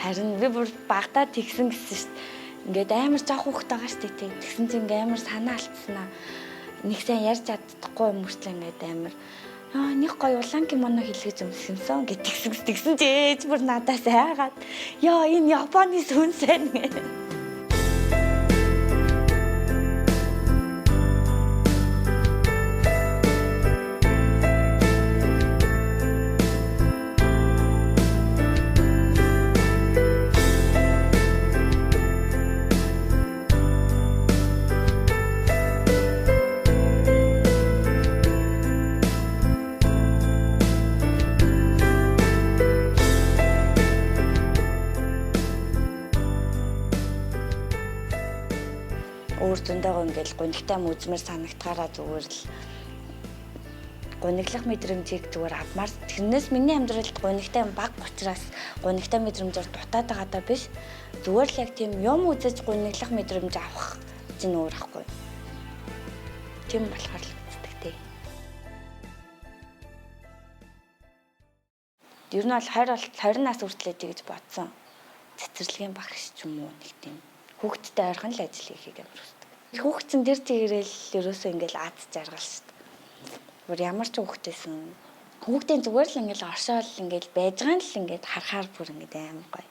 Харин би бүр багтаа тэгсэн гэсэн шүү дээ. Ингээд амар жоох хүүхэд байгаа шүү дээ. Тэгсэн чинь ингээд амар санаа алдснаа. Нэг сайн ярьж чаддаггүй юм мөртлөө ингээд амар нэг гоё улаан кимоно хэлгэж өмсгөнсөн гэтгсэн чи ээж бүр надаас айгаад энэ Японы сүнсэн гэх. Өөр зөндөөгөө ингээл гунигтай мүзмэр санагтахаараа зүгээр л гуниглах мэдрэмжийг зүгээр авмаар. Тэрнээс миний амьдралд гунигтай баг учраас гунигтай мэдрэмжээр дутаад байгаадаа биш. Зүгээр л яг тийм юм үзэж гуниглах мэдрэмж авах чинь өөр ахгүй. Тийм болохоор л үздэг тий. Ер нь бол 20 нас хүртлээ гэж бодсон. Цэцэрлэгийн багш ч юм уу нэг тийм хүүхдтэй ойрхон л ажил хийхийг амар хүсдэг. Хүүхдэн тэр чигээрэл ерөөсөө ингээл ад жаргал шүү дээ. Бүр ямар ч хүүхдээсэн хүүхдийн зүгээр л ингээл оршоол ингээл байж байгаа л ингээд харахаар бүр ингээд амар гоё.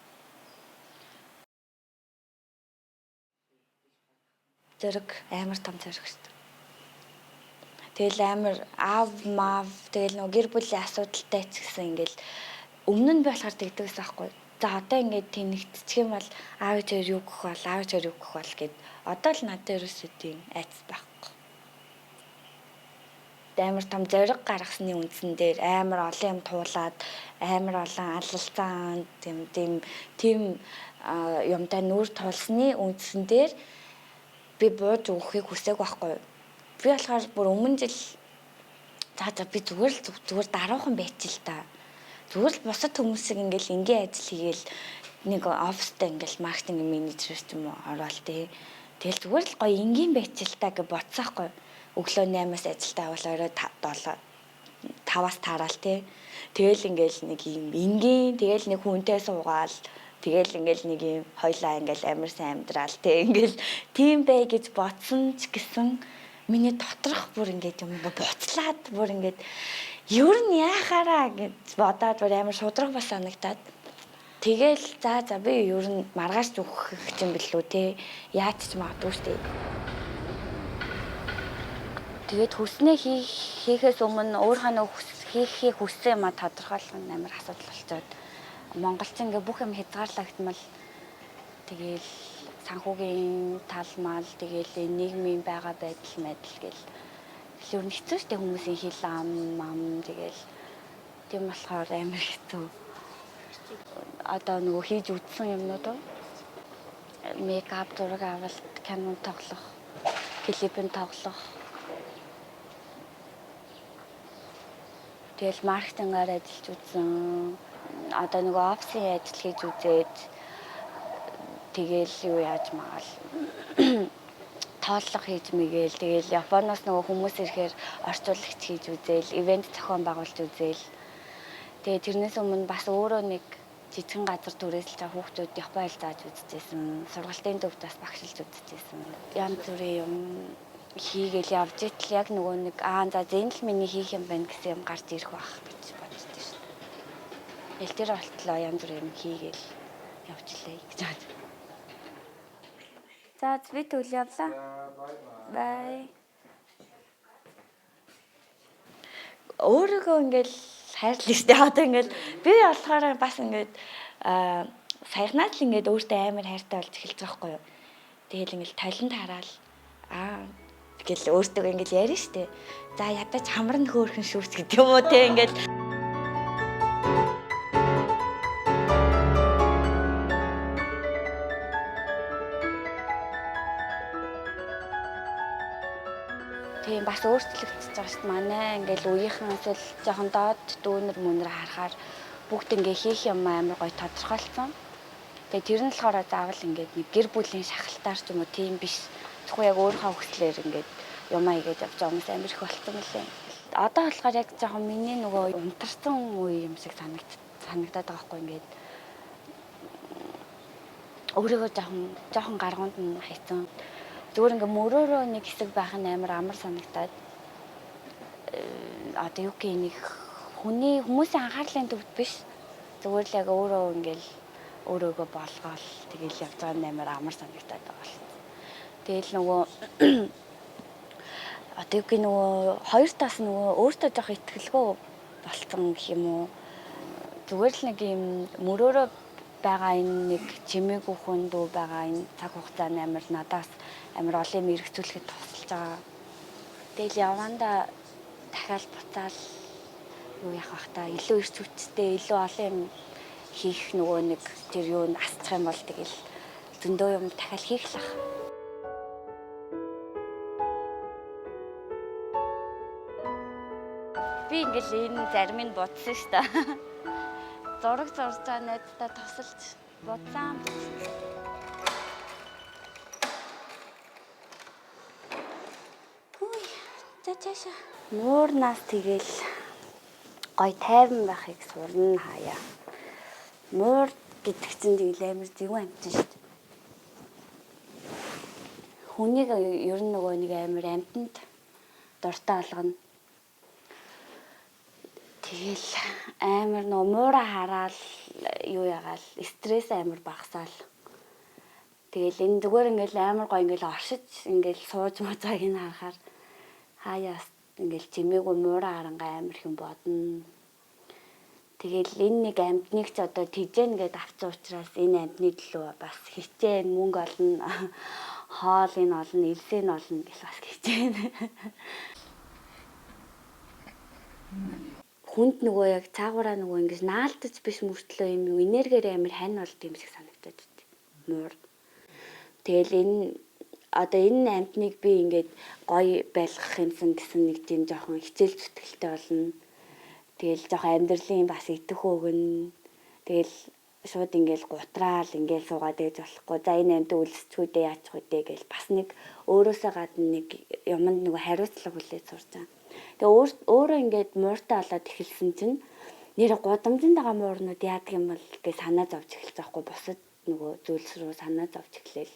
Зэрэг амар том зэрэг шүү дээ. Тэгэл амар аав мав тэгэл нөгөө гэр бүлийн асуудалтай ч гэсэн ингээл өмнө нь би болохоор тэгдэг гэсэн байхгүй. За одоо ингээд тэнэгдчих юм бол аав ээжээр юу гэх бол гэд одоо л надад ерөөсөө тийм айц байхгүй. Амар том зориг гаргасны үндсэн дээр амар олон юм туулаад амар олон алалцаан тийм юмтай нүүр тулсны үндсэн дээр би бууж өгөхийг хүсээг байхгүй. Би болохоор бүр өмнө жил за би зүгээр даруухан байчих л та. Зүгээр л бусад хүмүүсийг ингээл энгийн ажил хийгээл нэг оффистай ингээл маркетинг менежер ч юм уу ороод тий. Тэгэл зүгээр л гоё энгийн байчих л та гэж бодсаахгүй. Өглөө 8-аас ажилдаа авал орой 5-аас таараал тий. Тэгэл ингээл нэг юм энгийн тэгэл нэг хүнтэй суугаал тэгэл ингээл нэг юм хоёлаа ингээл амар сайн амьдраал тий. Ингээл тийм бай гэж бодсон ч гэсэн миний доторх бүр ингээд юм буцлаад бүр ингээд ер нь яахаараа гэж бодоод бүр амар шудраг бас санагтаад тэгэл за би ер нь маргааш өгөх юм билүү те яаж ч магадгүй штэ. Тэгээд хүснээ хийхээс өмнө өөрийнхөө хийхийг хүссэн юм а тодорхойлох нь амар асуудал болцоод монголчин ингээ бүх юм хязгаарлагдмал тэгээл санхүүгийн тал мал тэгээл нийгмийн байгаа байдал гэл ер нь хэцүү штэ хүмүүсийн хил ам тэгээл тийм болохоор амар хэцүү. Одоо нөгөө хийж үтсэн юмнууд мейкап зураг авалт, кино тоглох, клипэн тоглох. Тэгэл маркетингаар ажиллаж үзсэн. Одоо нөгөө офисын ажил хийж үзээд тэгэл юу яаж магаал тооллого хийж мэгээл тэгэл Японоос нөгөө хүмүүс ирэхээр орчуулагч хийж үзээл, ивент зохион байгуулж үзээл. Тэгээ тэрнээс өмнө бас өөрөө нэг жижигэн газар түрээсэлж байгаа хүүхдүүд Япон хэл зааж үзчихсэн. Сургалтын төвд бас багшилж үзчихсэн. Янз бүрийн юм хийгээл явж итэл яг нөгөө нэг за зэн л миний хийх юм байна гэсэн юм гарч ирэх байх гэж боддоо шүү дээ. Эл дээр болтлоо янз бүрийн юм хийгээл явжлаа гэж байна. За би тэгвэл явлаа. Бай. Өөрийгөө ингээл хайрлаа штэ. Одоо ингээл би болохоор бас ингээд саяхнаас л ингээд өөртөө амар хайртай болж эхэлж байгаа байхгүй юу. Тэгэл ингээл талент хараал гэл өөртөө ингээл ярина штэ. За ядаж хамар нь хөөрхөн шүүс гэдэг юм уу те ингээл тийм бас өөрчлөгдөж байгаа шүү дээ. Манай ингээл үеийнхэн эсвэл жоохон доод дүүнер мөнөр харахаар бүгд ингээ хийх юм амар гоё тодорхойлцсон. Тэгээ тэр нь болохоор заавал ингээд нэг гэр бүлийн шахалтаар ч юм уу тийм биш. Зөвхөн яг өөрийнхөө хүслээр ингээд юмаа игээд явж байгаа хүмүүс амар их болцсон мөлий. Одоо болохоор яг жоохон миний нөгөө унтарсан үе юм шиг санагдаад байгаа хгүй ингээд өөрийгөө жоохон гаргуунд нь хайцсан. Зүгээр ингээ мөрөөрөө нэг хэсэг байх нь амар санагдаад одоо юу гэх нэг хүмүүсийн анхаарлын төвд биш. Зүгээр л яг өөрөө ингээл өөрөөгөө болгоол тэгэл явж байгаа нь амар санагдаад байгаа л. Тэгэл нөгөө одоо юу гэх нөгөө хоёр тас нөгөө өөртөө жоох ихтгэлгүй болцсон гэх юм уу. Зүгээр л нэг юм мөрөөрөө байгаа энэ нэг чимээгүй хүн дүү байгаа энэ цаг хугацаанд надаас амар олон юм эргцүүлэхэд тусалж байгаа. Тэгэл явандаа дахиад буцаал юу яах вэ та илүү эрч хүчтэй илүү олон юм хийх нөгөө нэг тэр юу асчих юм бол тэгэл зөндөө юм дахиад хийх л ах. Би ингээл энэ зарим нь бодсон ш та. Зураг зурж байгаа найзтай тусалж бодсан. Цаашаа муурнаас тэгэл гой тайван байхыг сурна хаяа. Муур гэдэг чинь тэгэл амар зэвүүн амт шүү дээ. Хүнийг ер нь нөгөө нэг амар амтнд дуртай болгоно. Тэгэл амар нөгөө муураа хараад юу ягаал стресс амар багасаал. Тэгэл энэ зүгээр ингээл амар гой ингээл оршиж ингээл сууж мацааг нь харахаар хаяас ингээл чимээгүй муураа харангаа амар хэм бодно. Тэгэл энэ нэг амтныг ч одоо тижэн гээд авсан учраас энэ амтны төлөө бас хичээн мөнгө олно. Хоол энэ олно, элсэн олно гэж бас хичээн. Хүнд нөгөө яг цаагаараа нөгөө ингэж наалтаж биш мөртлөө юм энергиэр амар хань болд юм шиг санагдаад байна. Муур. Тэгэл энэ амтныг би ингээд гоё байлгах юмсан гэсэн нэг тийм жоохон хичээл зүтгэлтэй болно. Тэгэл жоохон амьдралын бас идэх өгнө. Тэгэл шууд ингээл гутраал ингээл суугаад ээж болохгүй. За энэ амт үлсчгүүдээ яачих үдэ гэж бас нэг өөрөөсөө гадна нэг юмд нөгөө хариуцлага хүлээж сурч байгаа. Тэгээ өөрөө ингээд мууртай болоод эхэлсэн чинь нэр гудамжинд байгаа муурнууд яадаг юм бол гэж санаа зовж эхэлж байгаа хгүй. Бусад нөгөө зүйлс рүү санаа зовж эхлээл.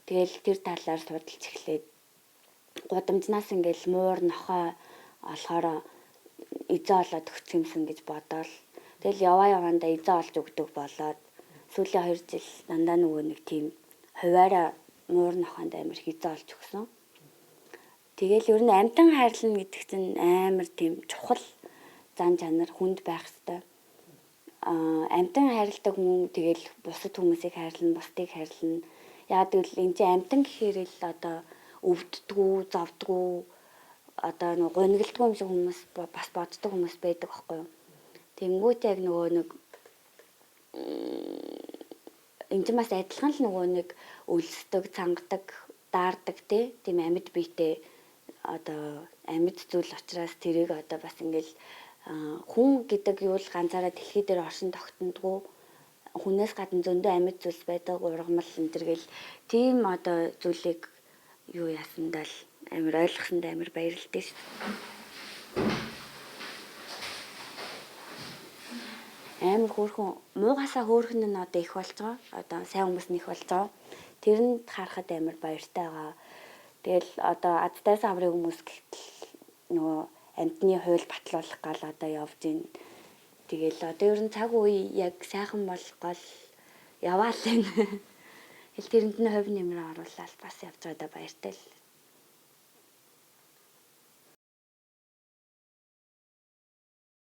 Тэгэл тэр талаар судалж эхлээд гудамжнаас ингээл муур нохой олохороо эзэ олоод өгчих юмсан гэж бодоол. Тэгэл яваандаа эзэ олж өгдөг болоод сүүлийн 2 жил дандаа нөгөө нэг тийм хуваараа муур нохоонд амар эзэ олж өгсөн. Тэгэл ер нь амтан хайрлна гэдэг чинь амар тийм чухал зан чанар хүнд байх ёстой. Амтан хайрладаг хүн тэгэл бусад хүмүүсийг хайрлна, бусдыг хайрлна. Яг тэгвэл энэ чинь амтан гэхээр л одоо өвддгүү, зовдгүү одоо нэг гунигалдгүй юм шиг хүмүүс бас боддог хүмүүс байдаг байхгүй юу. Тэнгүүт яг нөгөө нэг энэ чинь бас адилхан л нөгөө нэг өлсдөг, цангадаг, даардаг тийм амьд биетэй одоо амьд зүйл учраас тэрийг одоо бас ингээл хүн гэдэг юу л ганцаараа дэлхий дээр оршин тогтнодгүй хүнээс гадна зөндөө амьд зүйлс байдаг ургамал энэ төр гэл тийм одоо зүйлийг юу ясандаа л амар ойлгосондоо амар баярлалтай шүү. Амар хөөрхөн муугасаа хөөрхөн нь одоо их болж байгаа. Одоо сайн хүмүүс нь их болж байгаа. Тэрэнд харахад амар баяртай байгаа. Тэгэл одоо азтай саврын хүмүүс гэтэл нөгөө амтны хууль батлуулах гал одоо явж гин. Тэгэл одоо ер нь цаг үе яг сайхан болгол яваал энэ. Тэрэнд нь хувь нэмрээ оруулаад бас явж байгаадаа баяртай л.